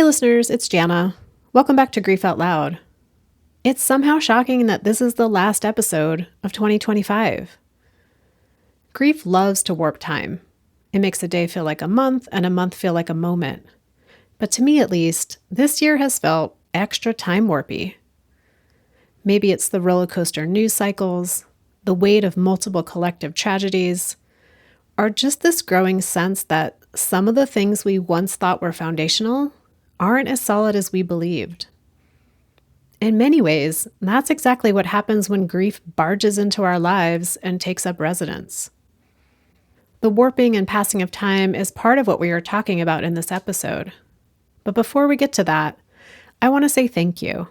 listeners, it's Jana. Welcome back to Grief Out Loud. It's somehow shocking that this is the last episode of 2025. Grief loves to warp time. It makes a day feel like a month and a month feel like a moment. But to me at least, this year has felt extra time warpy. Maybe it's the roller coaster news cycles, the weight of multiple collective tragedies, or just this growing sense that some of the things we once thought were foundational aren't as solid as we believed. In many ways, that's exactly what happens when grief barges into our lives and takes up residence. The warping and passing of time is part of what we are talking about in this episode. But before we get to that, I want to say thank you.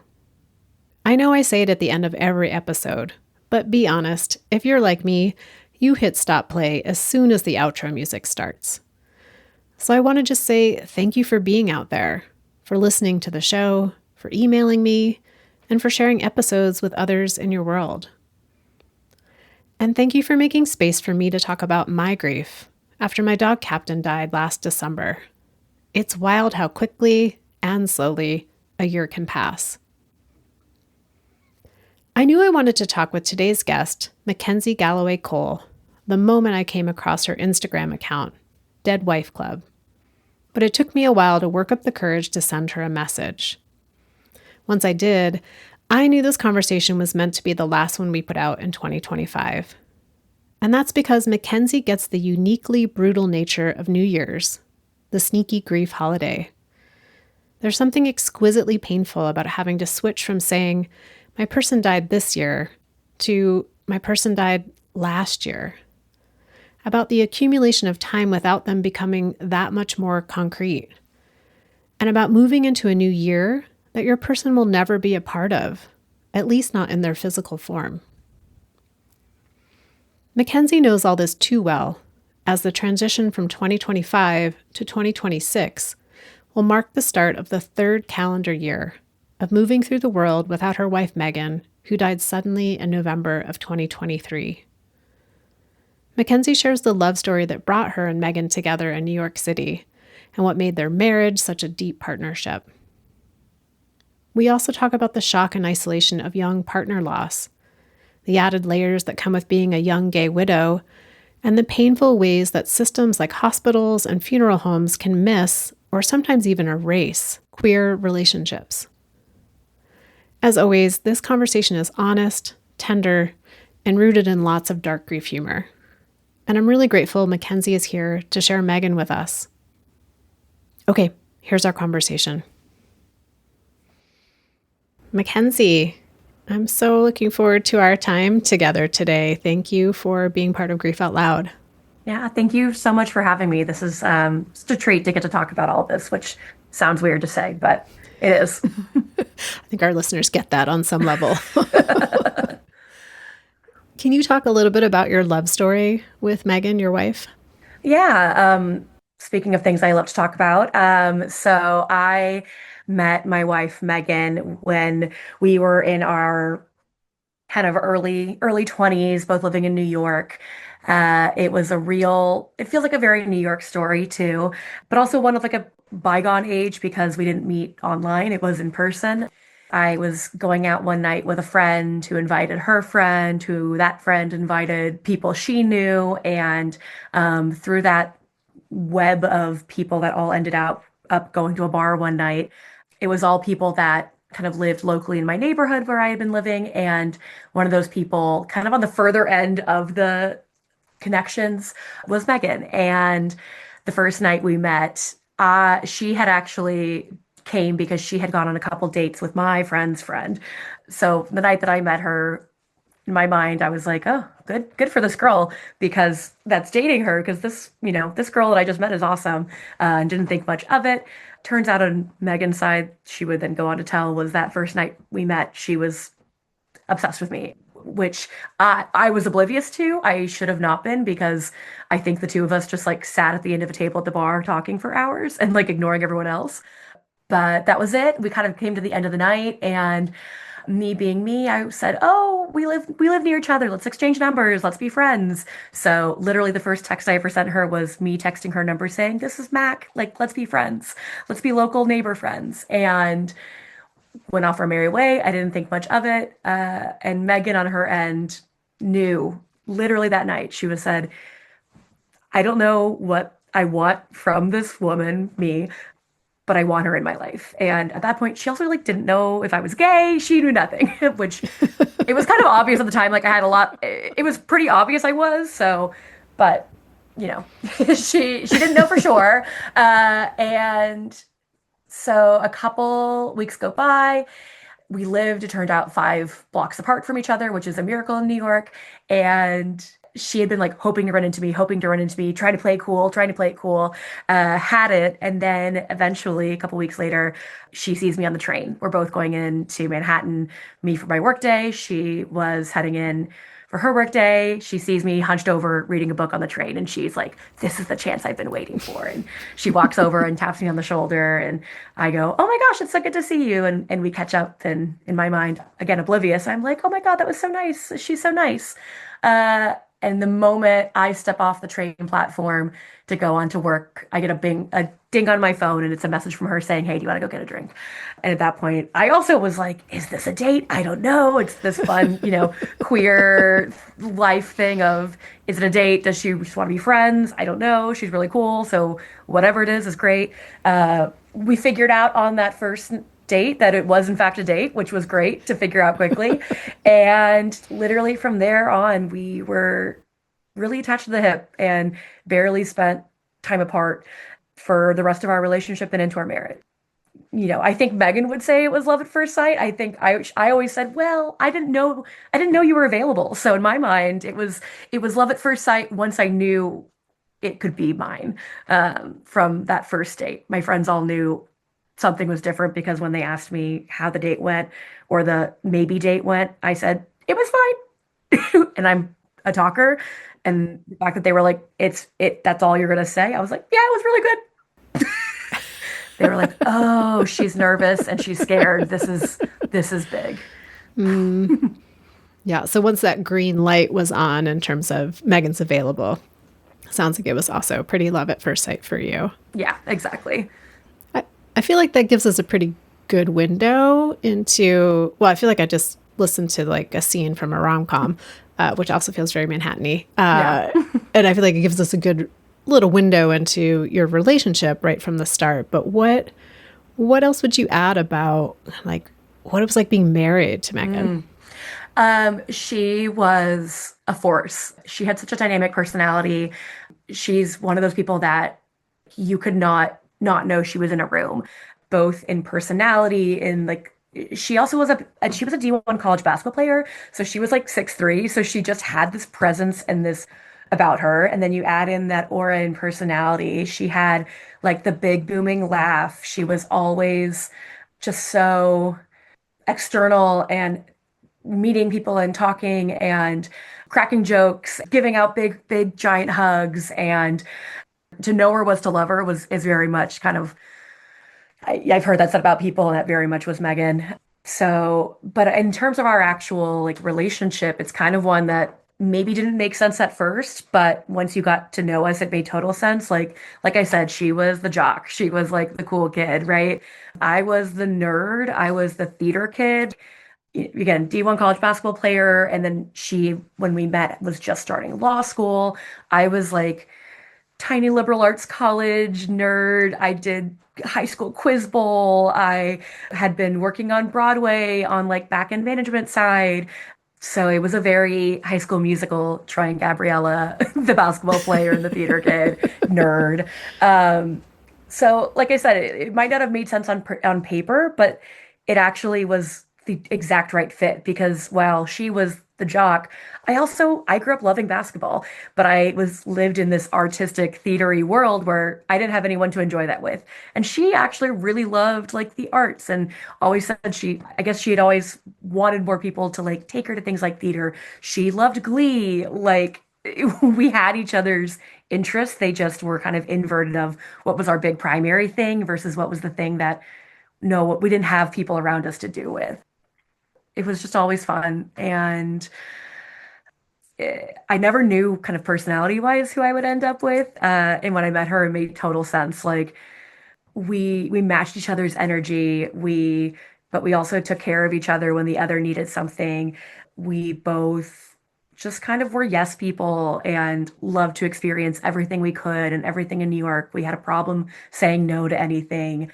I know I say it at the end of every episode, but be honest, if you're like me, you hit stop play as soon as the outro music starts. So I want to just say thank you for being out there, for listening to the show, for emailing me, and for sharing episodes with others in your world. And thank you for making space for me to talk about my grief after my dog Captain died last December. It's wild how quickly and slowly a year can pass. I knew I wanted to talk with today's guest, Mackenzie Galloway-Cole, the moment I came across her Instagram account, Dead Wife Club. But it took me a while to work up the courage to send her a message. Once I did, I knew this conversation was meant to be the last one we put out in 2025. And that's because Mackenzie gets the uniquely brutal nature of New Year's, the sneaky grief holiday. There's something exquisitely painful about having to switch from saying, my person died this year, to my person died last year. About the accumulation of time without them becoming that much more concrete. And about moving into a new year that your person will never be a part of, at least not in their physical form. Mackenzie knows all this too well, as the transition from 2025 to 2026 will mark the start of the third calendar year of moving through the world without her wife Megan, who died suddenly in November of 2023. Mackenzie shares the love story that brought her and Megan together in New York City and what made their marriage such a deep partnership. We also talk about the shock and isolation of young partner loss, the added layers that come with being a young gay widow, and the painful ways that systems like hospitals and funeral homes can miss, or sometimes even erase, queer relationships. As always, this conversation is honest, tender, and rooted in lots of dark grief humor. And I'm really grateful Mackenzie is here to share Megan with us. Okay, here's our conversation. Mackenzie, I'm so looking forward to our time together today. Thank you for being part of Grief Out Loud. Yeah, thank you so much for having me. This is just a treat to get to talk about all this, which sounds weird to say, but it is. I think our listeners get that on some level. Can you talk a little bit about your love story with Megan, your wife? Yeah, speaking of things I love to talk about, so I met my wife Megan when we were in our kind of early 20s, both living in New York. It feels like a very New York story too, but also one of like a bygone age because we didn't meet online, it was in person. I was going out one night with a friend who invited her friend, who that friend invited people she knew, and through that web of people that all ended up going to a bar one night, it was all people that kind of lived locally in my neighborhood where I had been living, and one of those people, kind of on the further end of the connections, was Megan. And the first night we met, she had actually came because she had gone on a couple dates with my friend's friend. So the night that I met her, in my mind, I was like, oh, good for this girl because that's dating her because this girl that I just met is awesome, and didn't think much of it. Turns out on Megan's side, she would then go on to tell, was that first night we met, she was obsessed with me, which I was oblivious to. I should have not been because I think the two of us just like sat at the end of a table at the bar talking for hours and like ignoring everyone else. But that was it. We kind of came to the end of the night, and Me being me, I said, "Oh, we live near each other. Let's exchange numbers. Let's be friends." So literally the first text I ever sent her was me texting her number saying, "This is Mac. Like, let's be friends. Let's be local neighbor friends." And went off our merry way. I didn't think much of it. And Megan on her end knew literally that night. She was said, "I don't know what I want from this woman, me, but I want her in my life." And at that point, she also like didn't know if I was gay. She knew nothing, which it was kind of obvious at the time. Like I had a lot. It was pretty obvious I was. So, but you know, she didn't know for sure. And so a couple weeks go by. We lived, it turned out, 5 blocks apart from each other, which is a miracle in New York. And she had been like hoping to run into me, trying to play cool, trying to play it cool, had it. And then eventually, a couple weeks later, she sees me on the train. We're both going into Manhattan, me for my workday. She was heading in for her workday. She sees me hunched over reading a book on the train, and she's like, "This is the chance I've been waiting for." And she walks over and taps me on the shoulder, and I go, "Oh my gosh, it's so good to see you." And we catch up, and in my mind, again, oblivious, I'm like, "Oh my God, that was so nice. She's so nice." And the moment I step off the train platform to go on to work, I get a ding on my phone, and it's a message from her saying, "Hey, do you want to go get a drink?" And at that point, I also was like, "Is this a date? I don't know." It's this fun, queer life thing of, is it a date? Does she just want to be friends? I don't know. She's really cool, so whatever it is great. We figured out on that first date that it was in fact a date, which was great to figure out quickly. And literally from there on, we were really attached to the hip and barely spent time apart for the rest of our relationship and into our marriage. I think Megan would say it was love at first sight. I think I always said, "Well, I didn't know you were available." So in my mind, it was love at first sight once I knew it could be mine. From that first date, my friends all knew something was different because when they asked me how the date went or the maybe date went, I said it was fine. And I'm a talker, and the fact that they were like, that's all you're gonna say," I was like, "Yeah, it was really good." They were like, "Oh, she's nervous and she's scared. This is big." Yeah. So once that green light was on in terms of Megan's available, sounds like it was also pretty love at first sight for you. Yeah, exactly. I feel like that gives us a pretty good window into, well, I feel like I just listened to like a scene from a rom-com, which also feels very Manhattan-y. Yeah. And I feel like it gives us a good little window into your relationship right from the start. But what else would you add about like what it was like being married to Megan? She was a force. She had such a dynamic personality. She's one of those people that you could not know she was in a room, both in personality, in like she also was a D1 college basketball player, so she was like 6'3", so she just had this presence and this about her. And then you add in that aura and personality. She had like the big booming laugh. She was always just so external and meeting people and talking and cracking jokes, giving out big giant hugs. And to know her was to love her was is very much kind of, I've heard that said about people, and that very much was Megan. So, but in terms of our actual like relationship, it's kind of one that maybe didn't make sense at first, but once you got to know us, it made total sense. Like I said, she was the jock. She was like the cool kid, right? I was the nerd. I was the theater kid. Again, D1 college basketball player. And then she, when we met, was just starting law school. I was like tiny liberal arts college nerd. I did high school quiz bowl. I had been working on Broadway on like back end management side. So it was a very High School Musical, trying Gabriella, the basketball player and the theater kid, nerd. So like I said, it might not have made sense on paper, but it actually was the exact right fit because while she was the jock, I grew up loving basketball, but I was lived in this artistic theatery world where I didn't have anyone to enjoy that with. And she actually really loved like the arts and always said I guess she had always wanted more people to like take her to things like theater. She loved Glee. Like we had each other's interests. They just were kind of inverted of what was our big primary thing versus what was the thing that no, we didn't have people around us to do with. it was just always fun. And I never knew kind of personality wise who I would end up with. And when I met her, it made total sense. Like we matched each other's energy. But we also took care of each other when the other needed something. We both just kind of were yes people and loved to experience everything we could and everything in New York. We had a problem saying no to anything.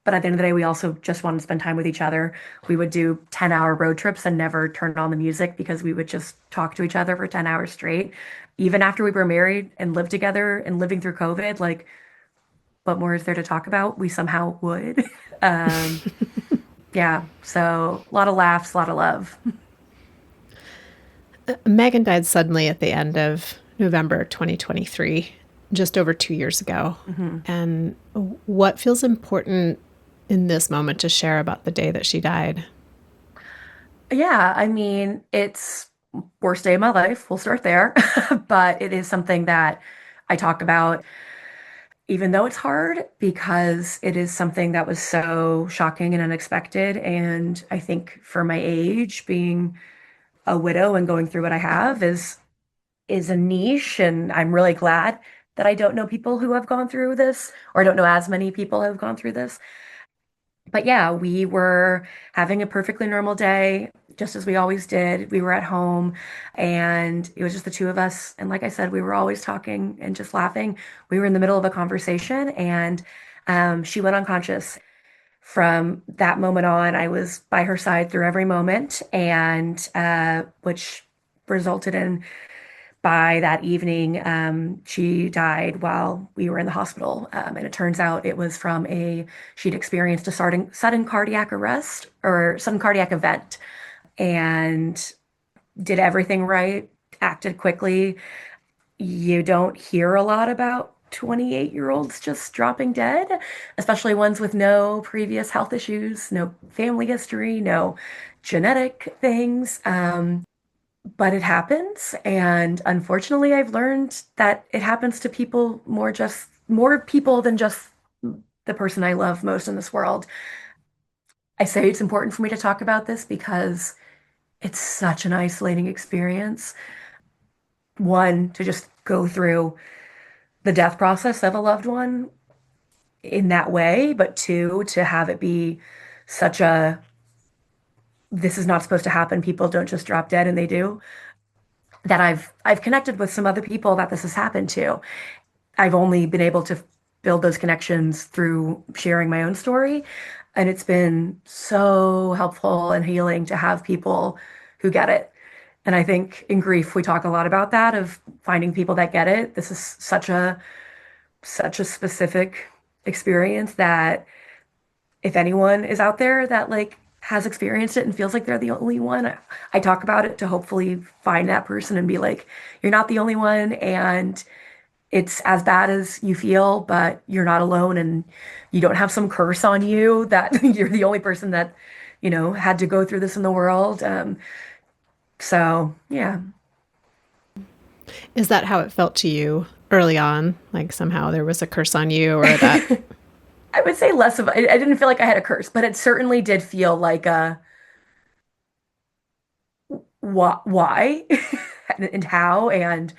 But at the end of the day, we also just wanted to spend time with each other. We would do 10-hour road trips and never turn on the music because we would just talk to each other for 10 hours straight. Even after we were married and lived together and living through COVID, like, what more is there to talk about? We somehow would. Um, yeah, so a lot of laughs, a lot of love. Megan died suddenly at the end of November 2023, just over 2 years ago. Mhm. And what feels important in this moment to share about the day that she died? Yeah, I mean, it's worst day of my life. We'll start there. But it is something that I talk about, even though it's hard, because it is something that was so shocking and unexpected. And I think for my age, being a widow and going through what I have is a niche, and I'm really glad that I don't know people who have gone through this, or I don't know as many people who have gone through this. But yeah, we were having a perfectly normal day, just as we always did. We were at home and it was just the two of us. And like I said, we were always talking and just laughing. We were in the middle of a conversation and she went unconscious. From that moment on, I was by her side through every moment, and which resulted in by that evening, she died while we were in the hospital. And it turns out it was from she'd experienced a sudden cardiac arrest or sudden cardiac event and did everything right, acted quickly. You don't hear a lot about 28-year-olds just dropping dead, especially ones with no previous health issues, no family history, no genetic things. But it happens, and unfortunately, I've learned that it happens to people more people than just the person I love most in this world. I say it's important for me to talk about this because it's such an isolating experience. One, to just go through the death process of a loved one in that way, but two, to have it be such a this is not supposed to happen. People don't just drop dead, and they do. That I've connected with some other people that this has happened to. I've only been able to build those connections through sharing my own story. And it's been so helpful and healing to have people who get it. And I think in grief, we talk a lot about that of finding people that get it. This is such a specific experience that if anyone is out there that like has experienced it and feels like they're the only one, I talk about it to hopefully find that person and be like, you're not the only one. And it's as bad as you feel, but you're not alone and you don't have some curse on you that you're the only person that, had to go through this in the world. So yeah, Is that how it felt to you early on? Like somehow there was a curse on you or that? I would say less of, I didn't feel like I had a curse, but it certainly did feel like a why and how. And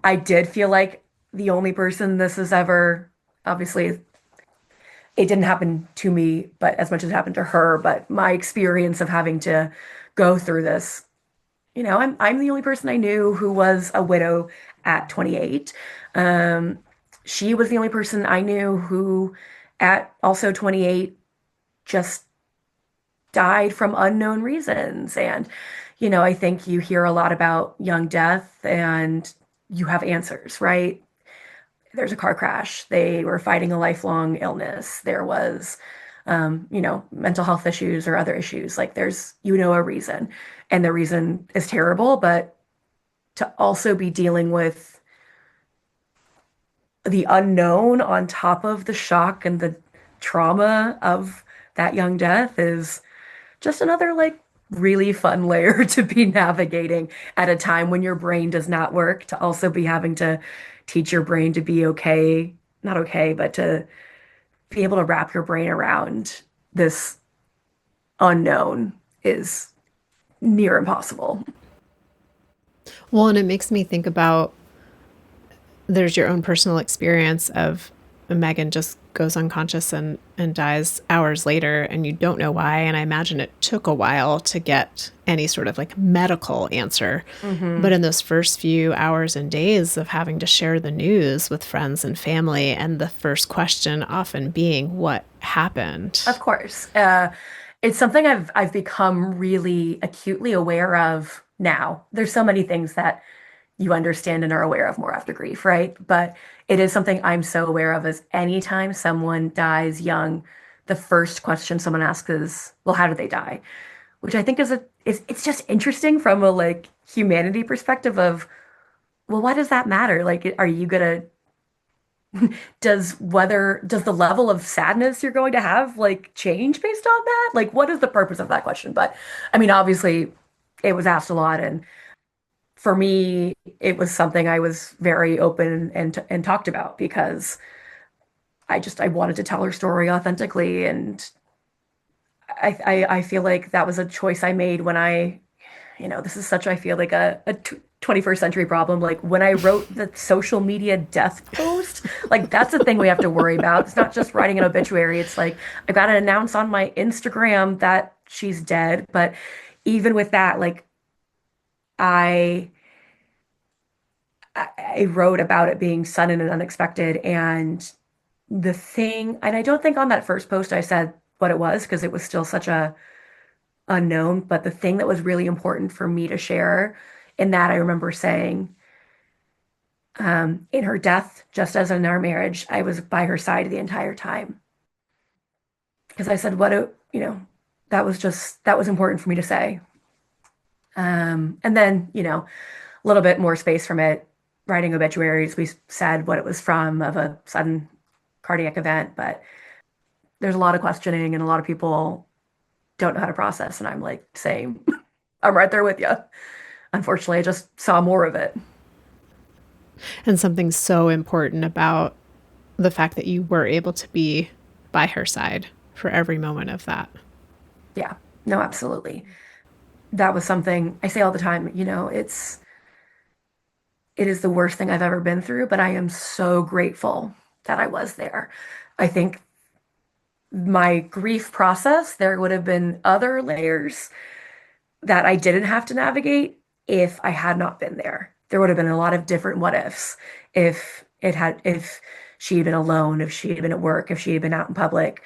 I did feel like the only person this has ever, obviously, it didn't happen to me, but as much as it happened to her, but my experience of having to go through this, I'm the only person I knew who was a widow at 28. Um, she was the only person I knew who at also 28 just died from unknown reasons. And, I think you hear a lot about young death and you have answers, right? There's a car crash. They were fighting a lifelong illness. There was, mental health issues or other issues. Like there's, a reason. And the reason is terrible, but to also be dealing with the unknown on top of the shock and the trauma of that young death is just another like really fun layer to be navigating at a time when your brain does not work, to also be having to teach your brain to be okay, not okay, but to be able to wrap your brain around this unknown. is near impossible. Well, and it makes me think about there's your own personal experience of Megan just goes unconscious and dies hours later, and you don't know why. And I imagine it took a while to get any sort of like medical answer. But Hmm. in those first few hours and days of having to share the news with friends and family, and the first question often being, what happened? Of course. It's something I've become really acutely aware of now. There's so many things that you understand and are aware of more after grief, right? But it is something I'm so aware of is anytime someone dies young, the first question someone asks is, well, how did they die? Which I think it's just interesting from a like humanity perspective of, well, why does that matter? Like, are you gonna does the level of sadness you're going to have like change based on that? Like, what is the purpose of that question? But I mean, obviously, it was asked a lot, and for me, it was something I was very open and talked about because I wanted to tell her story authentically, and I feel like that was a choice I made when this is such I feel like a 21st century problem. Like when I wrote the social media death post, like that's the thing we have to worry about. It's not just writing an obituary. It's like I got to announce on my Instagram that she's dead, but even with that, like I I wrote about it being sudden and unexpected. And the thing, and I don't think on that first post I said what it was because it was still such a unknown, but the thing that was really important for me to share in that I remember saying, in her death, just as in our marriage, I was by her side the entire time. Because I said, that was important for me to say. And then, a little bit more space from it, writing obituaries, we said what it was from of a sudden cardiac event, but there's a lot of questioning and a lot of people don't know how to process. And I'm like, same. I'm right there with you. Unfortunately, I just saw more of it. And something so important about the fact that you were able to be by her side for every moment of that. Yeah, no, absolutely. That was something I say all the time, it is the worst thing I've ever been through, but I am so grateful that I was there. I think my grief process, there would have been other layers that I didn't have to navigate if I had not been there. There would have been a lot of different what ifs if she had been alone, if she had been at work, if she had been out in public.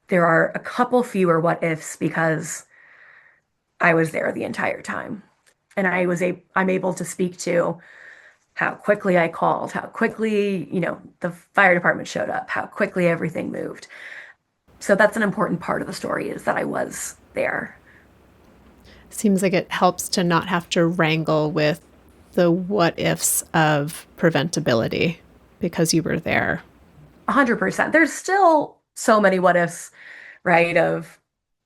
There are a couple fewer what ifs because I was there the entire time. And I'm able to speak to how quickly I called, how quickly, the fire department showed up, how quickly everything moved. So that's an important part of the story is that I was there. Seems like it helps to not have to wrangle with the what ifs of preventability because you were there. 100%. There's still so many what ifs, right? Of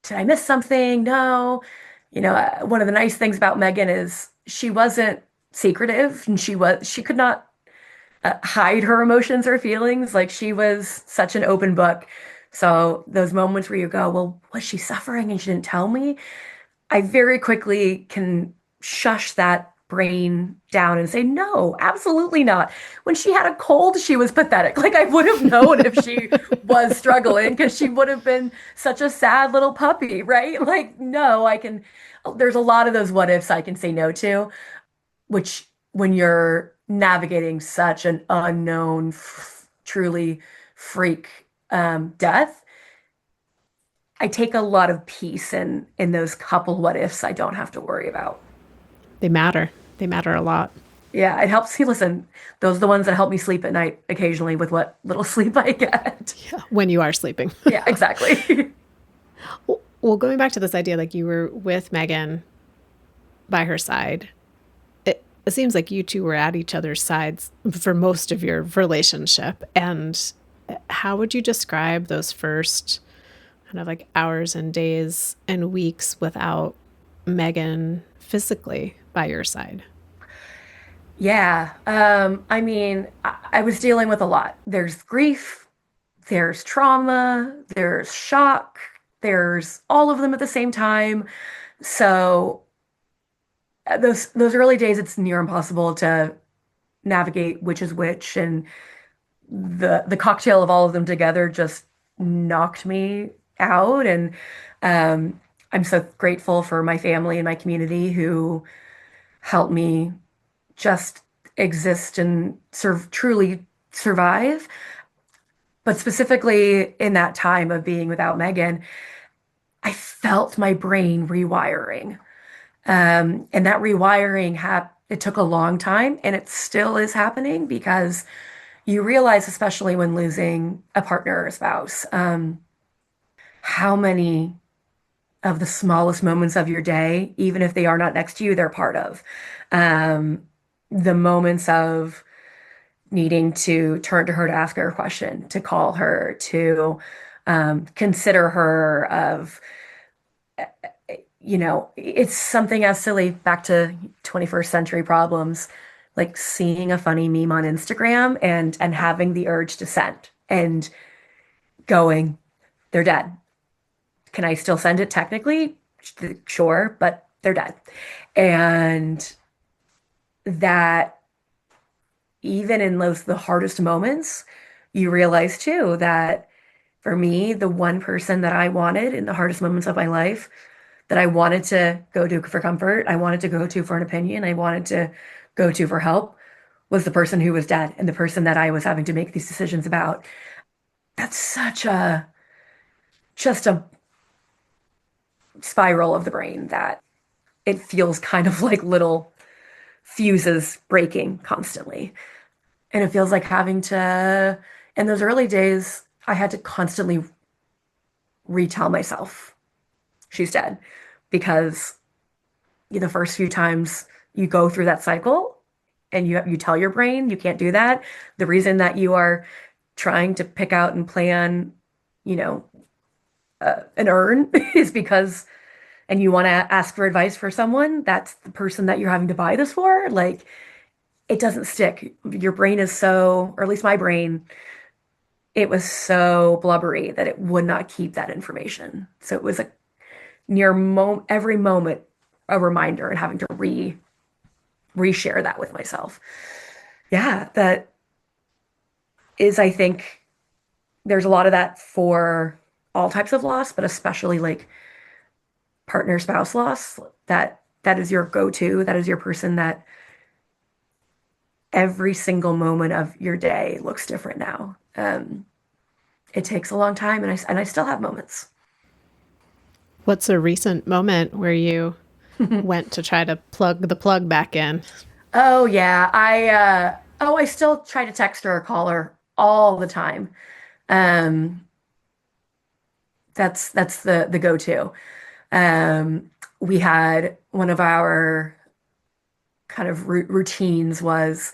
did I miss something? No. One of the nice things about Megan is she wasn't secretive and she could not hide her emotions or feelings. Like she was such an open book. So those moments where you go, well, was she suffering and she didn't tell me? I very quickly can shush that brain down and say, no, absolutely not. When she had a cold, she was pathetic. Like I would have known if she was struggling because she would have been such a sad little puppy, right? Like, no, there's a lot of those what ifs I can say no to, which when you're navigating such an unknown, truly freak death, I take a lot of peace in those couple what ifs I don't have to worry about. They matter. They matter a lot. Yeah, it helps me listen. Those are the ones that help me sleep at night occasionally with what little sleep I get. Yeah, when you are sleeping. Yeah, exactly. Well, going back to this idea, like you were with Megan by her side, it seems like you two were at each other's sides for most of your relationship. And how would you describe those first kind of like hours and days and weeks without Megan physically by your side? Yeah. I mean, I was dealing with a lot. There's grief, there's trauma, there's shock, there's all of them at the same time. So those early days, it's near impossible to navigate which is which, and the cocktail of all of them together just knocked me out. And um, I'm so grateful for my family and my community who helped me just exist and truly survive. But specifically in that time of being without Megan, I felt my brain rewiring. And that rewiring it took a long time and it still is happening because you realize, especially when losing a partner or a spouse, how many of the smallest moments of your day, even if they are not next to you, they're part of. Um, the moments of needing to turn to her to ask her a question, to call her, to consider her, of, it's something as silly back to 21st century problems, like seeing a funny meme on Instagram and having the urge to send and going, they're dead. Can I still send it technically? Sure, but they're dead. And that even in the hardest moments, you realize too that for me, the one person that I wanted in the hardest moments of my life, that I wanted to go to for comfort, I wanted to go to for an opinion, I wanted to go to for help, was the person who was dead and the person that I was having to make these decisions about. That's just a spiral of the brain that it feels kind of like little fuses breaking constantly. And it feels like having to, in those early days, I had to constantly retell myself she's dead because the first few times you go through that cycle and you tell your brain you can't do that. The reason that you are trying to pick out and plan, you know, an urn is because, and you want to ask for advice for someone, that's the person that you're having to buy this for. Like, it doesn't stick. Your brain is so, or at least my brain, it was so blubbery that it would not keep that information. So it was a every moment a reminder and having to reshare that with myself. Yeah, that is, I think there's a lot of that for all types of loss, but especially like partner spouse loss, that is your go-to, that is your person that every single moment of your day looks different now. It takes a long time, and I still have moments. What's a recent moment where you went to try to plug the plug back in? Oh yeah, I still try to text her or call her all the time. Um, that's the go-to. We had one of our kind of routines was,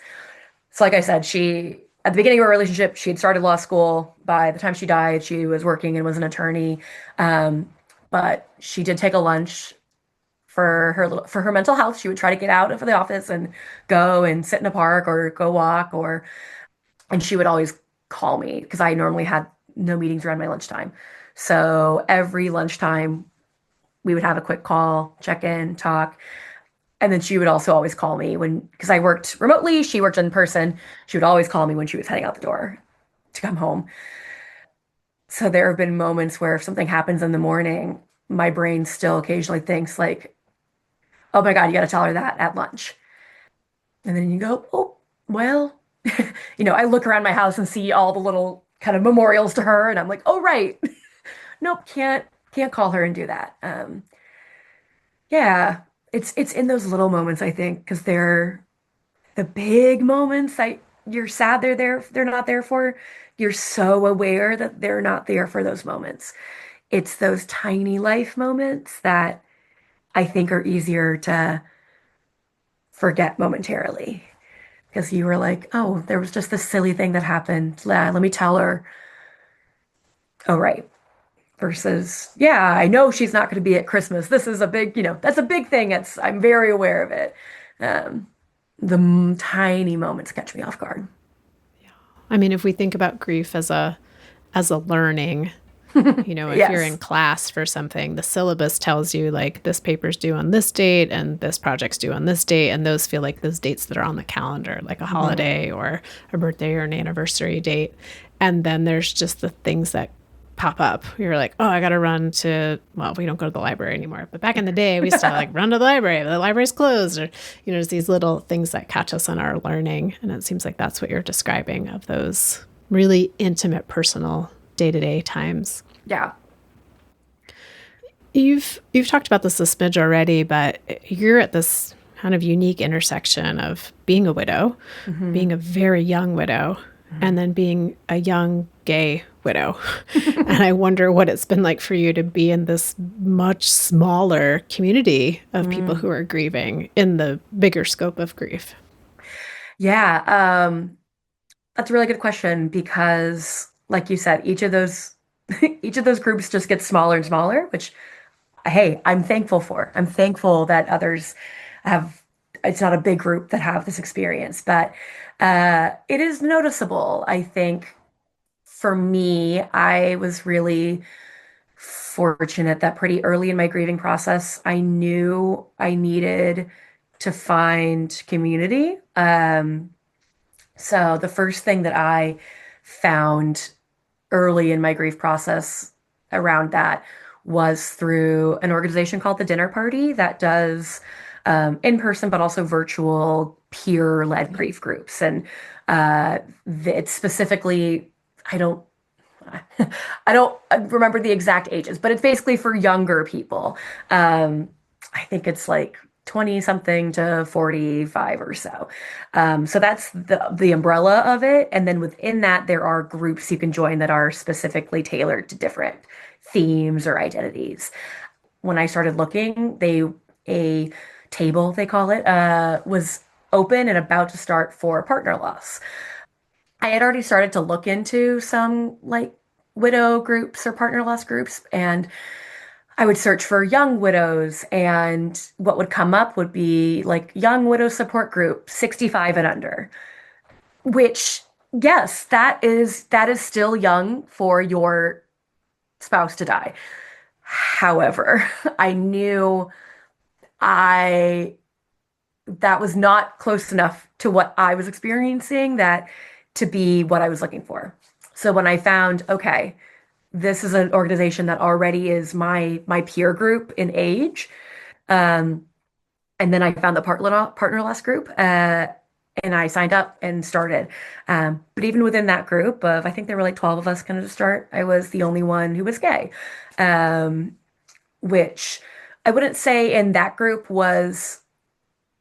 so like I said, she at the beginning of our relationship, she had started law school. By the time she died, she was working and was an attorney. Um, but she did take a lunch for her mental health. She would try to get out of the office and go and sit in a park or go walk, or and she would always call me because I normally had no meetings around my lunchtime. So every lunchtime we would have a quick call, check in, talk. And then she would also always call me because I worked remotely, she worked in person. She would always call me when she was heading out the door to come home. So there have been moments where if something happens in the morning, my brain still occasionally thinks like, oh my God, you got to tell her that at lunch. And then you go, oh, well, I look around my house and see all the little kind of memorials to her, and I'm like, oh, right. Nope, can't call her and do that. Yeah, it's in those little moments, I think, because they're the big moments that you're sad they're not there for. You're so aware that they're not there for those moments. It's those tiny life moments that I think are easier to forget momentarily. Because you were like, oh, there was just this silly thing that happened. Let me tell her. Oh, right. Versus, yeah, I know she's not going to be at Christmas. This is a big, that's a big thing. I'm very aware of it. Um, the tiny moments catch me off guard. I mean, if we think about grief as a learning, You know, if you're in Yes. class for something, the syllabus tells you like this paper's due on this date and this project's due on this date. And those feel like those dates that are on the calendar, like a Mhm. holiday or a birthday or an anniversary date. And then there's just the things that pop up. You're like, oh, I got to run to, well, we don't go to the library anymore. But back in the day, we used to like run to the library. The library's closed. Or, you know, there's these little things that catch us in our learning. And it seems like that's what you're describing of those really intimate, personal day to day times. Yeah. You've talked about this a smidge already, but you're at this kind of unique intersection of being a widow, Hmm. being a very young widow, and then being a young gay widow. And I wonder what it's been like for you to be in this much smaller community of people Mm. who are grieving in the bigger scope of grief. Yeah. That's a really good question because, like you said, each of those each of those groups just gets smaller and smaller, which hey, I'm thankful for. I'm thankful that others have, it's not a big group that have this experience, but it is noticeable. I think for me, I was really fortunate that pretty early in my grieving process, I knew I needed to find community. So the first thing that I found early in my grief process around that was through an organization called the Dinner Party that does in person but also virtual peer-led grief groups. And uh, it's specifically, I don't I don't remember the exact ages, but it's basically for younger people. I think it's like 20 something to 45 or so. So that's the umbrella of it. And then within that, there are groups you can join that are specifically tailored to different themes or identities. When I started looking, a table, they call it, was open and about to start for partner loss. I had already started to look into some like widow groups or partner loss groups, and I would search for young widows, and what would come up would be like young widow support group 65 and under, which yes, that is still young for your spouse to die. However, I knew I that was not close enough to what I was experiencing that to be what I was looking for. So when I found, okay, this is an organization that already is my peer group in age, um, and then I found the partnerless group, and I signed up and started. But even within that group of, I think there were like 12 of us kind of to start, I was the only one who was gay, um, which I wouldn't say in that group was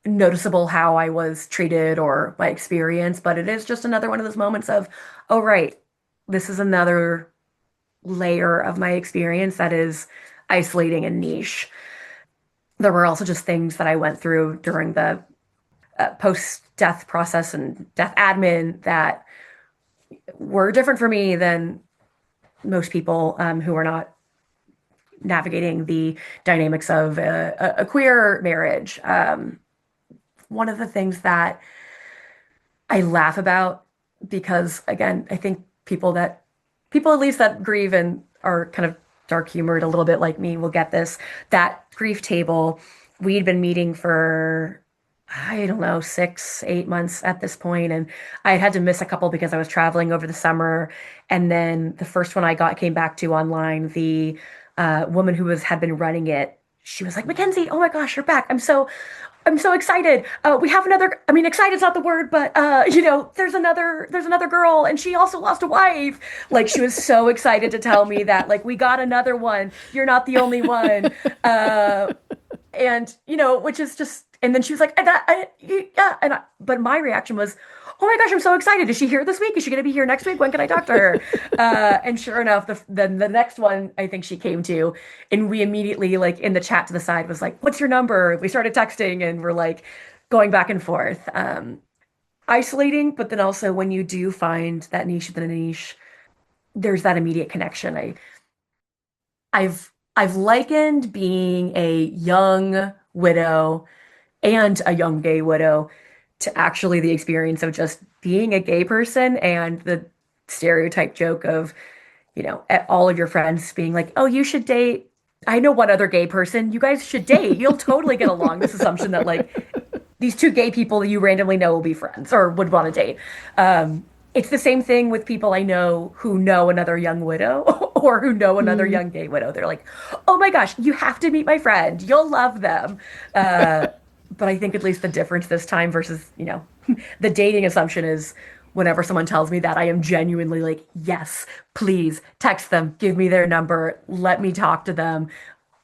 noticeable how I was treated or my experience, but it is just another one of those moments of, oh, right, this is another layer of my experience that is isolating and niche. There were also just things that I went through during the post death process and death admin that were different for me than most people who are not navigating the dynamics of a queer marriage. One of the things that I laugh about because again, I think people at least that grieve and are kind of dark humored a little bit like me will get this. That grief table, we'd been meeting for I don't know, 6, 8 months at this point, and I had to miss a couple because I was traveling over the summer. And then the first one I got came back to online. The woman who was had been running it, she was like, Mackenzie, oh my gosh, you're back. I'm so excited. We have another. I mean, excited's not the word, but there's another girl, and she also lost a wife. Like she was so excited to tell me that, like we got another one. You're not the only one. And which is just. And then she was like, yeah, but my reaction was, oh my gosh, I'm so excited. Is she here this week? Is she going to be here next week? When can I talk to her? And sure enough, then the next one I think she came to, and we immediately like in the chat to the side was like, what's your number? We started texting and we're like going back and forth. Isolating, but then also when you do find that niche within a niche, there's that immediate connection. I've likened being a young widow and a young gay widow to actually the experience of just being a gay person and the stereotype joke of all of your friends being like, oh, you should date. I know one other gay person. You guys should date. You'll totally get along. This assumption that like these two gay people that you randomly know will be friends or would want to date. It's the same thing with people I know who know another young widow or who know another Mm. young gay widow. They're like, oh my gosh, you have to meet my friend. You'll love them. Uh, but I think at least the difference this time versus, the dating assumption is whenever someone tells me that, I am genuinely like, yes, please text them, give me their number, let me talk to them.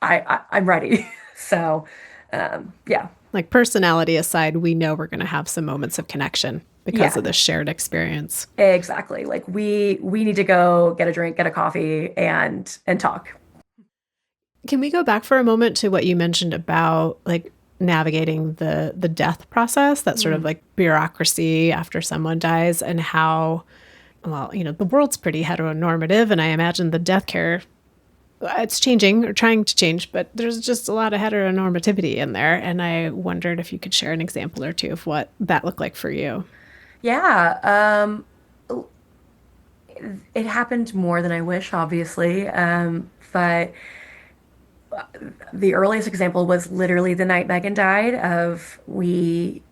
I'm ready. So, yeah. Like personality aside, we know we're going to have some moments of connection because Yeah, of this shared experience. exactly. Like we need to go get a drink, get a coffee and talk. Can we go back for a moment to what you mentioned about like navigating the death process, that sort of Mm. like bureaucracy after someone dies, and how, well, the world's pretty heteronormative, and I imagine the death care, it's changing or trying to change, but there's just a lot of heteronormativity in there. And I wondered if you could share an example or two of what that looked like for you. Yeah, it happened more than I wish, obviously. But the earliest example was literally the night Megan died. Of we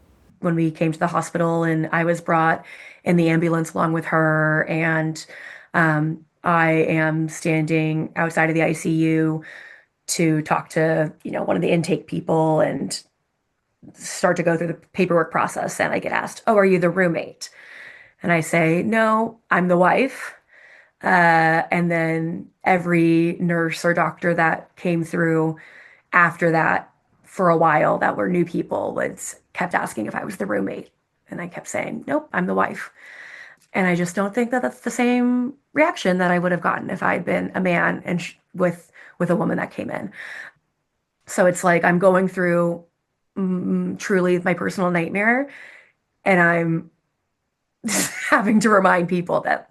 When we came to the hospital and I was brought in the ambulance along with her, and I am standing outside of the ICU to talk to one of the intake people and start to go through the paperwork process. And I get asked, "Oh, are you the roommate?" And I say, "No, I'm the wife." And then every nurse or doctor that came through after that for a while that were new people was kept asking if I was the roommate. And I kept saying, nope, I'm the wife. And I just don't think that that's the same reaction that I would have gotten if I had been a man and with a woman that came in. So it's like I'm going through truly my personal nightmare, and I'm having to remind people that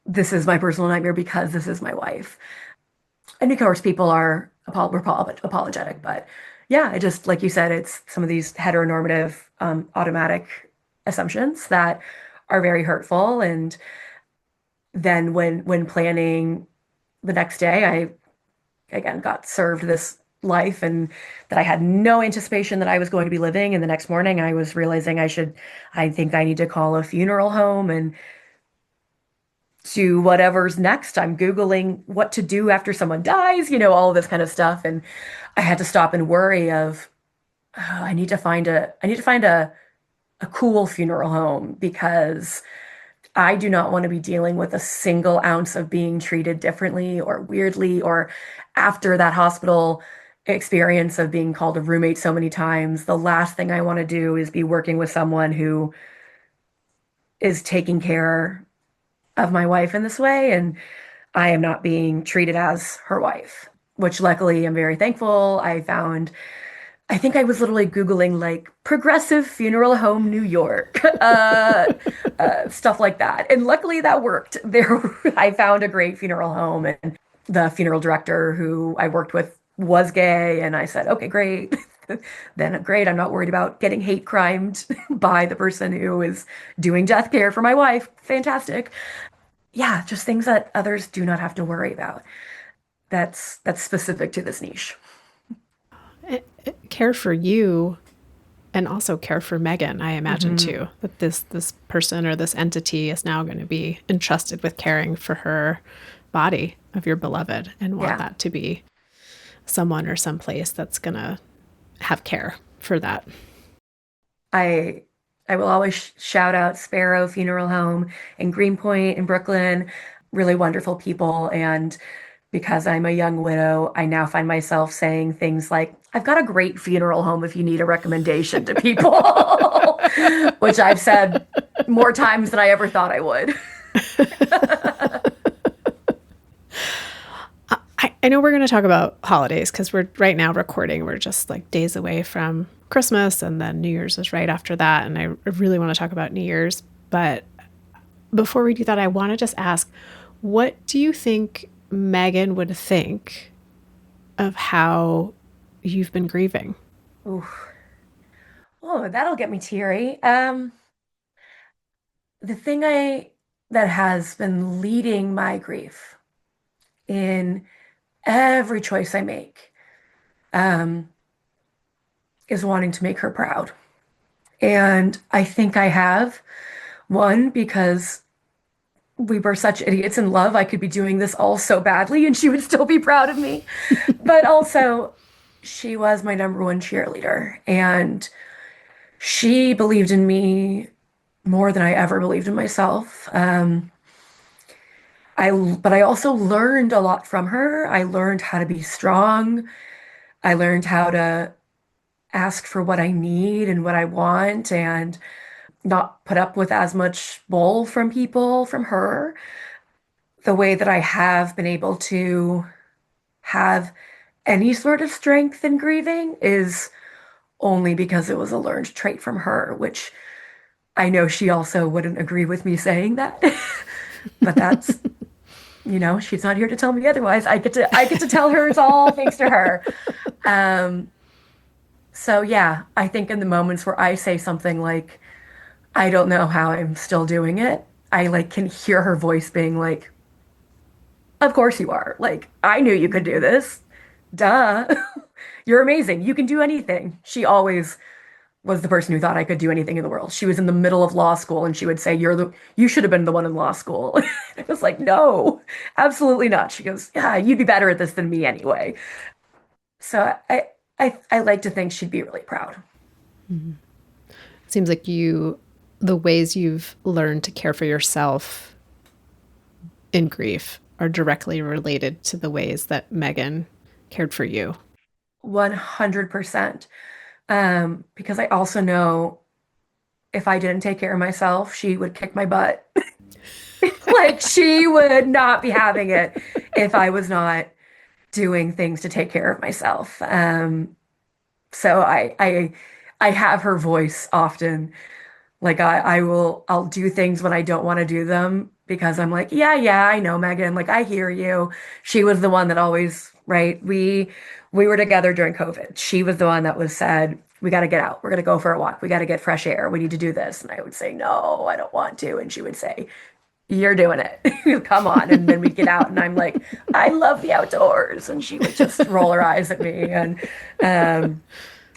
this is my personal nightmare because this is my wife. And of course, people are apologetic, but yeah, it just like you said, it's some of these heteronormative automatic assumptions that are very hurtful. And then when planning the next day, I again got served this life and that I had no anticipation that I was going to be living. And the next morning, I was realizing I think I need to call a funeral home and to whatever's next. I'm Googling what to do after someone dies, all of this kind of stuff. And I had to stop and worry of, oh, I need to find a cool funeral home because I do not want to be dealing with a single ounce of being treated differently or weirdly, or after that hospital experience of being called a roommate so many times. The last thing I want to do is be working with someone who is taking care of my wife in this way. And I am not being treated as her wife, which luckily I'm very thankful. I think I was literally Googling like progressive funeral home New York, stuff like that. And luckily that worked. I found a great funeral home, and the funeral director who I worked with was gay. And I said, okay, great. Then great. I'm not worried about getting hate crimed by the person who is doing death care for my wife. Fantastic. Yeah, just things that others do not have to worry about. That's specific to this niche. Care for you and also care for Megan, I imagine Hmm. too, that this person or this entity is now going to be entrusted with caring for her body of your beloved, and want Yeah. that to be someone or someplace that's going to have care for that. I I will always shout out Sparrow Funeral Home in Greenpoint in Brooklyn. Really wonderful people. And because I'm a young widow, I now find myself saying things like, I've got a great funeral home if you need a recommendation to people, which I've said more times than I ever thought I would. I know we're going to talk about holidays because we're right now recording. We're just like days away from Christmas, and then New Year's is right after that. And I really want to talk about New Year's. But before we do that, I want to just ask, what do you think Megan would think of how you've been grieving? Ooh. Oh, that'll get me teary. The thing that has been leading my grief in every choice I make, um, is wanting to make her proud. And I think I have. One, because we were such idiots in love, I could be doing this all so badly and she would still be proud of me. But also, she was my number one cheerleader. And she believed in me more than I ever believed in myself. But I also learned a lot from her. I learned how to be strong. I learned how to ask for what I need and what I want and not put up with as much bull from people, from her. The way that I have been able to have any sort of strength in grieving is only because it was a learned trait from her, which I know she also wouldn't agree with me saying that. But that's, she's not here to tell me otherwise. I get to tell her it's all thanks to her. Um, so yeah, I think in the moments where I say something like, I don't know how I'm still doing it, I like can hear her voice being like, of course you are. Like, I knew you could do this. Duh. You're amazing. You can do anything. She always was the person who thought I could do anything in the world. She was in the middle of law school and she would say, you should have been the one in law school. I was like, no, absolutely not. She goes, yeah, you'd be better at this than me anyway. So I like to think she'd be really proud. Seems like the ways you've learned to care for yourself in grief are directly related to the ways that Megan cared for you. 100%. Because I also know if I didn't take care of myself, she would kick my butt. Like she would not be having it if I was not doing things to take care of myself. So I have her voice often. Like I'll do things when I don't want to do them because I'm like, yeah, yeah, I know, Megan. Like I hear you. She was the one that always, right? We were together during COVID. She was the one that was said, we got to get out. We're going to go for a walk. We got to get fresh air. We need to do this. And I would say, no, I don't want to. And she would say, you're doing it. Come on. And then we get out and I'm like, I love the outdoors. And she would just roll her eyes at me. And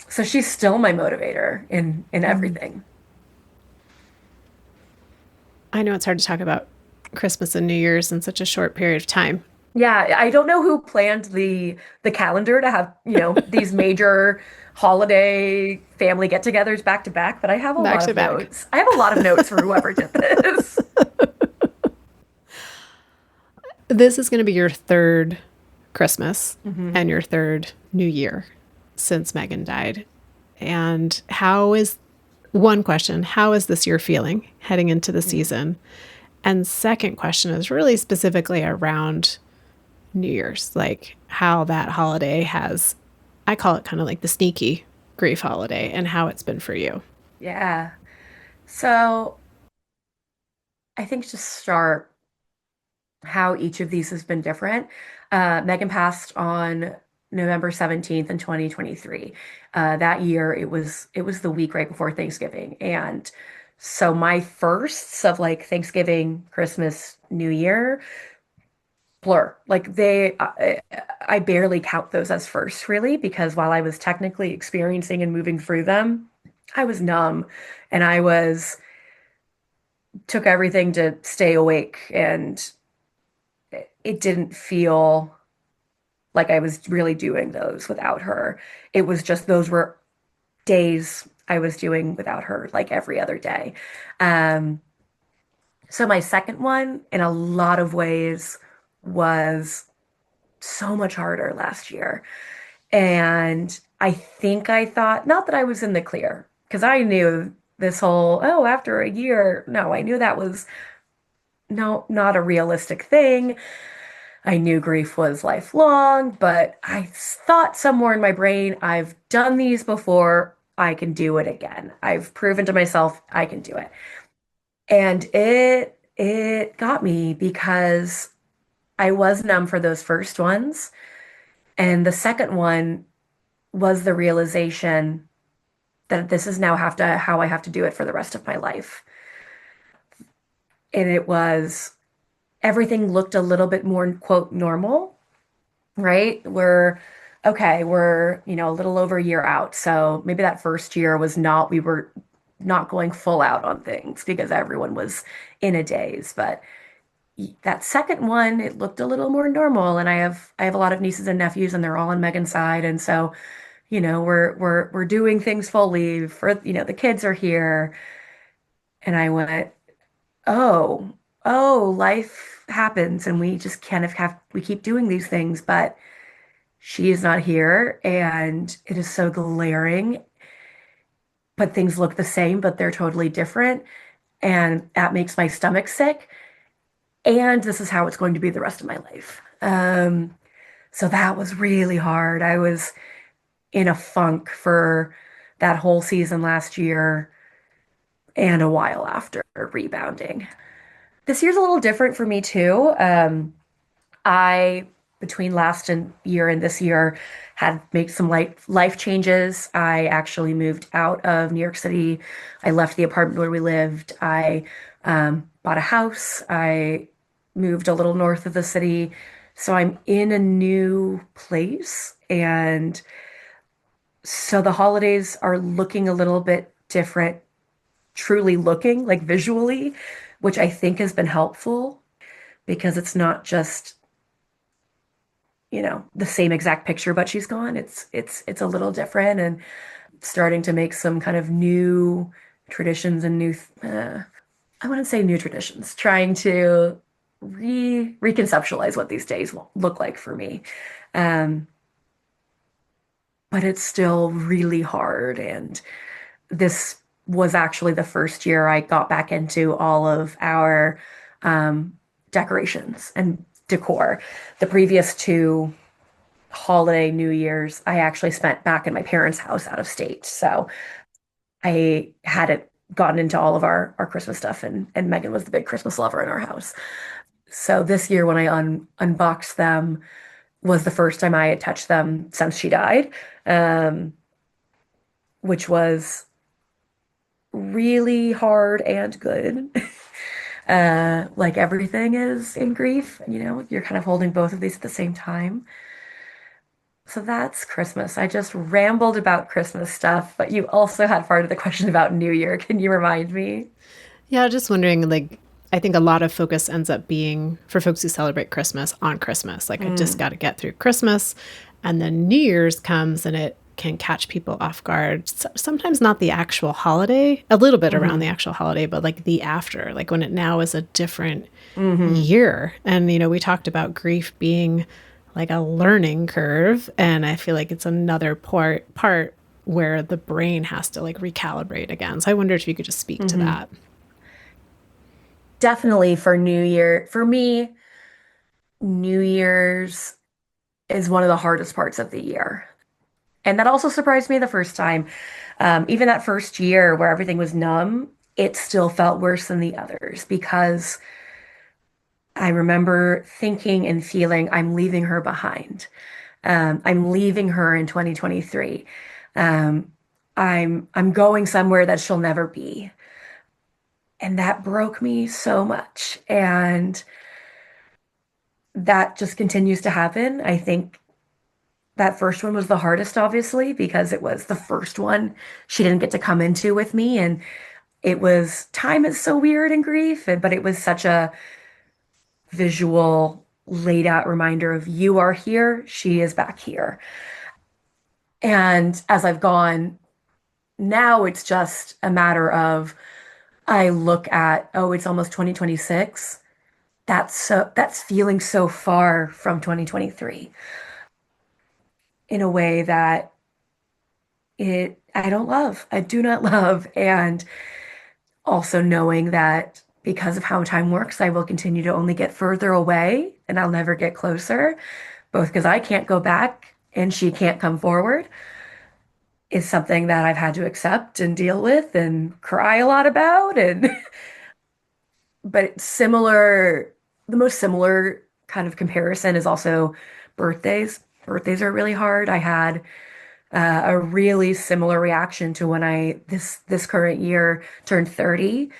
so she's still my motivator in everything. I know it's hard to talk about Christmas and New Year's in such a short period of time. Yeah, I don't know who planned the calendar to have, these major holiday family get-togethers back to back, but I have a Back lot to of back. notes. I have a lot of notes for whoever did this. This is going to be your third Christmas hmm and your third New Year since Megan died. And how is one question, how is this year feeling heading into the season? And second question is really specifically around New Year's, like how that holiday has, I call it kind of like the sneaky grief holiday and how it's been for you. Yeah. So I think to start how each of these has been different. Megan passed on November 17th in 2023. That year it was the week right before Thanksgiving. And so my firsts of like Thanksgiving, Christmas, New Year blur. Like I barely count those as firsts really because while I was technically experiencing and moving through them, I was numb and I was took everything to stay awake and it didn't feel like I was really doing those without her. It was just those were days I was doing without her, like every other day. Um, so my second one, in a lot of ways, was so much harder last year. And I think I thought, not that I was in the clear, because I knew this whole, oh, after a year, no, I knew that was no, not a realistic thing. I knew grief was lifelong, but I thought somewhere in my brain, I've done these before. I can do it again. I've proven to myself I can do it. And it got me because I was numb for those first ones. And the second one was the realization that this is now have to how I have to do it for the rest of my life. and it was everything looked a little bit more quote normal, right? We're a little over a year out. So maybe that first year was not, we were not going full out on things because everyone was in a daze. But that second one, it looked a little more normal. And I have a lot of nieces and nephews and they're all on Megan's side. And so, we're doing things fully for, the kids are here. And I went, oh, life happens and we just kind of we keep doing these things, but she is not here and it is so glaring, but things look the same, but they're totally different. And that makes my stomach sick. And this is how it's going to be the rest of my life. So that was really hard. I was in a funk for that whole season last year and a while after rebounding. This year's a little different for me too. I, between last year and this year, had made some life changes. I actually moved out of New York City. I left the apartment where we lived. I bought a house. I moved a little north of the city. So I'm in a new place. And so the holidays are looking a little bit different, truly looking like visually, which I think has been helpful because it's not just the same exact picture, but she's gone. It's a little different and starting to make some kind of new traditions and I wouldn't say new traditions, trying to reconceptualize what these days will look like for me. Um, but it's still really hard. And this was actually the first year I got back into all of our decorations and decor. The previous two holiday New Year's, I actually spent back in my parents' house out of state. So I hadn't gotten into all of our Christmas stuff, and Megan was the big Christmas lover in our house. So this year, when I unboxed them, was the first time I had touched them since she died, um, which was really hard and good. Like everything is in grief, you're kind of holding both of these at the same time. So that's Christmas. I just rambled about Christmas stuff, but you also had part of the question about New Year. Can you remind me? Yeah, just wondering, like, I think a lot of focus ends up being for folks who celebrate Christmas on Christmas. Like, I just got to get through Christmas. And then New Year's comes and it can catch people off guard. Sometimes not the actual holiday, a little bit around the Hmm. actual holiday, but like the after, like when it now is a different Hmm. year. And, we talked about grief being like a learning curve. And I feel like it's another part where the brain has to like recalibrate again. So I wonder if you could just speak to Hmm. that. Definitely for New Year. For me, New Year's is one of the hardest parts of the year. And that also surprised me the first time. Even that first year where everything was numb, it still felt worse than the others because I remember thinking and feeling I'm leaving her behind. I'm leaving her in 2023. Um, I'm going somewhere that she'll never be. And that broke me so much. And that just continues to happen. I think that first one was the hardest, obviously, because it was the first one she didn't get to come into with me. And it was time is so weird in grief, but it was such a visual, laid out reminder of you are here, she is back here. And as I've gone, now it's just a matter of I look at, oh, it's almost 2026. That's feeling so far from 2023 in a way that I don't love. I do not love. And also knowing that because of how time works, I will continue to only get further away and I'll never get closer, both because I can't go back and she can't come forward, is something that I've had to accept and deal with and cry a lot about. And but the most similar kind of comparison is also birthdays. Birthdays are really hard. I had a really similar reaction to when I this current year turned 30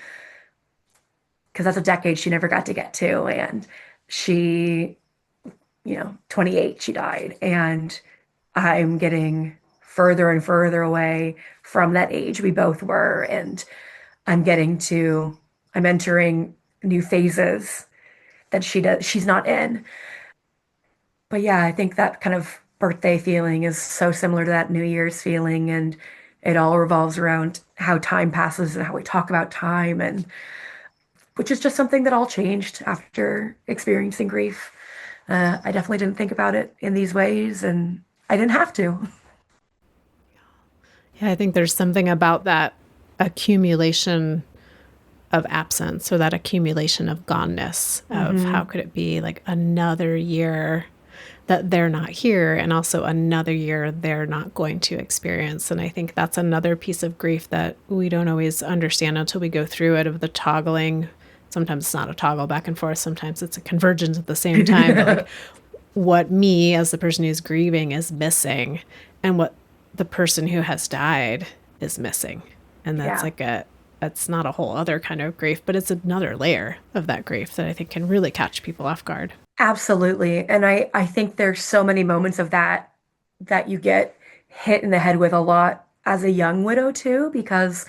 because that's a decade she never got to get to. And she, 28, she died. And I'm getting further and further away from that age we both were. And I'm entering new phases that she's not in. But yeah, I think that kind of birthday feeling is so similar to that New Year's feeling. And it all revolves around how time passes and how we talk about time, and which is just something that all changed after experiencing grief. I definitely didn't think about it in these ways, and I didn't have to. Yeah, I think there's something about that accumulation of absence, or that accumulation of goneness, of how could it be like another year that they're not here, and also another year they're not going to experience. And I think that's another piece of grief that we don't always understand until we go through it, of the toggling. Sometimes it's not a toggle back and forth. Sometimes it's a convergence at the same time. But like what me as the person who's grieving is missing, and what the person who has died is missing. And that's it's not a whole other kind of grief, but it's another layer of that grief that I think can really catch people off guard. Absolutely. And I think there's so many moments of that you get hit in the head with a lot as a young widow too, because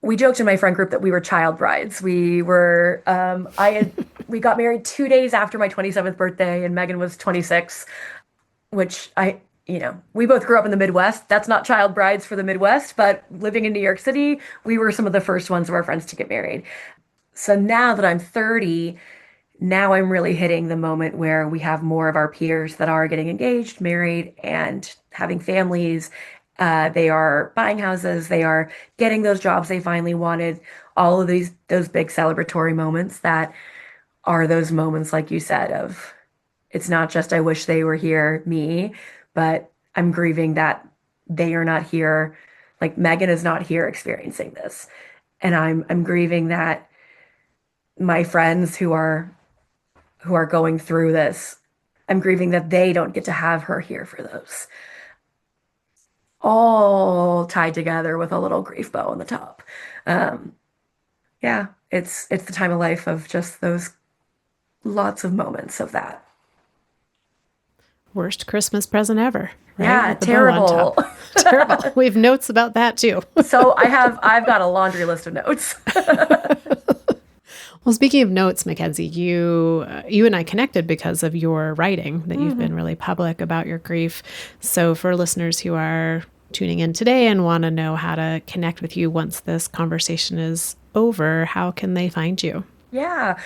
we joked in my friend group that we were child brides. We got married 2 days after my 27th birthday, and Megan was 26, which we both grew up in the Midwest. That's not child brides for the Midwest, but living in New York City, we were some of the first ones of our friends to get married. So now that I'm 30, now I'm really hitting the moment where we have more of our peers that are getting engaged, married, and having families. They are buying houses. They are getting those jobs they finally wanted. All of those big celebratory moments that are those moments, like you said, of it's not just I wish they were here, me, but I'm grieving that they are not here. Like Megan is not here experiencing this. And I'm grieving that my friends who are going through this, I'm grieving that they don't get to have her here for those. All tied together with a little grief bow on the top. Yeah, it's the time of life of just those lots of moments of that. Worst Christmas present ever, right? Yeah, terrible. Terrible. We have notes about that too. So I've got a laundry list of notes. Well, speaking of notes, Mackenzie, you and I connected because of your writing, that you've been really public about your grief. So for listeners who are tuning in today and want to know how to connect with you once this conversation is over, how can they find you? Yeah.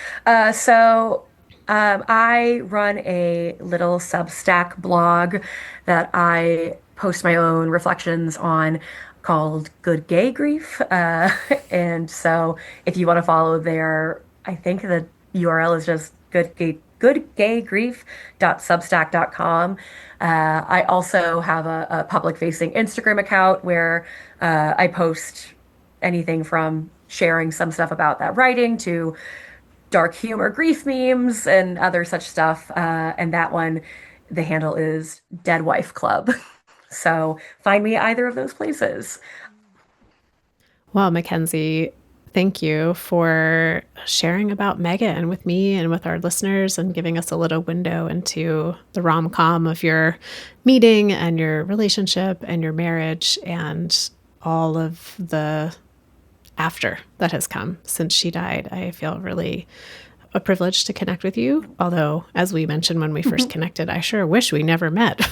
I run a little Substack blog that I post my own reflections on, called Good Gay Grief. And so if you want to follow there, I think the URL is just goodgaygrief.substack.com. I also have a public facing Instagram account where I post anything from sharing some stuff about that writing to dark humor grief memes and other such stuff. And that one, the handle is Dead Wife Club. So find me either of those places. Well, Mackenzie, thank you for sharing about Megan with me and with our listeners, and giving us a little window into the rom-com of your meeting and your relationship and your marriage, and all of the after that has come since she died. I feel really a privilege to connect with you. Although, as we mentioned when we first connected, I sure wish we never met,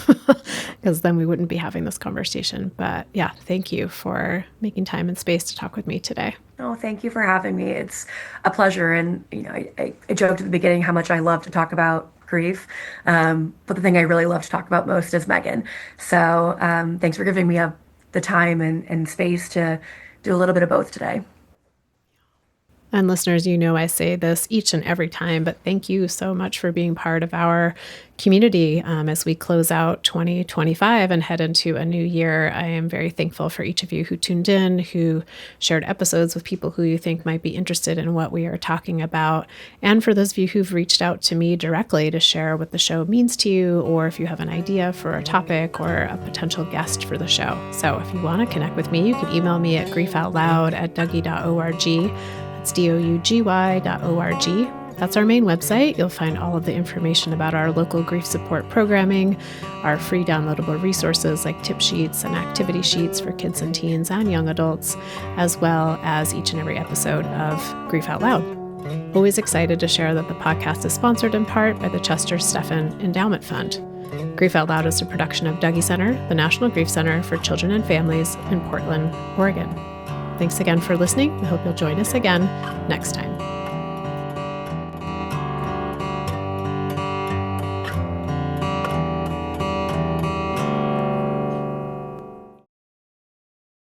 because then we wouldn't be having this conversation. But yeah, thank you for making time and space to talk with me today. Oh, thank you for having me. It's a pleasure. And, I joked at the beginning how much I love to talk about grief. But the thing I really love to talk about most is Megan. So thanks for giving me the time and space to do a little bit of both today. And listeners, I say this each and every time, but thank you so much for being part of our community as we close out 2025 and head into a new year. I am very thankful for each of you who tuned in, who shared episodes with people who you think might be interested in what we are talking about. And for those of you who've reached out to me directly to share what the show means to you, or if you have an idea for a topic or a potential guest for the show. So if you want to connect with me, you can email me at griefoutloud@dougie.org. It's dougy.org. That's our main website. You'll find all of the information about our local grief support programming, our free downloadable resources like tip sheets and activity sheets for kids and teens and young adults, as well as each and every episode of Grief Out Loud. Always excited to share that the podcast is sponsored in part by the Chester Stephan Endowment Fund. Grief Out Loud is a production of Dougy Center, the National Grief Center for Children and Families in Portland, Oregon. Thanks again for listening. We hope you'll join us again next time.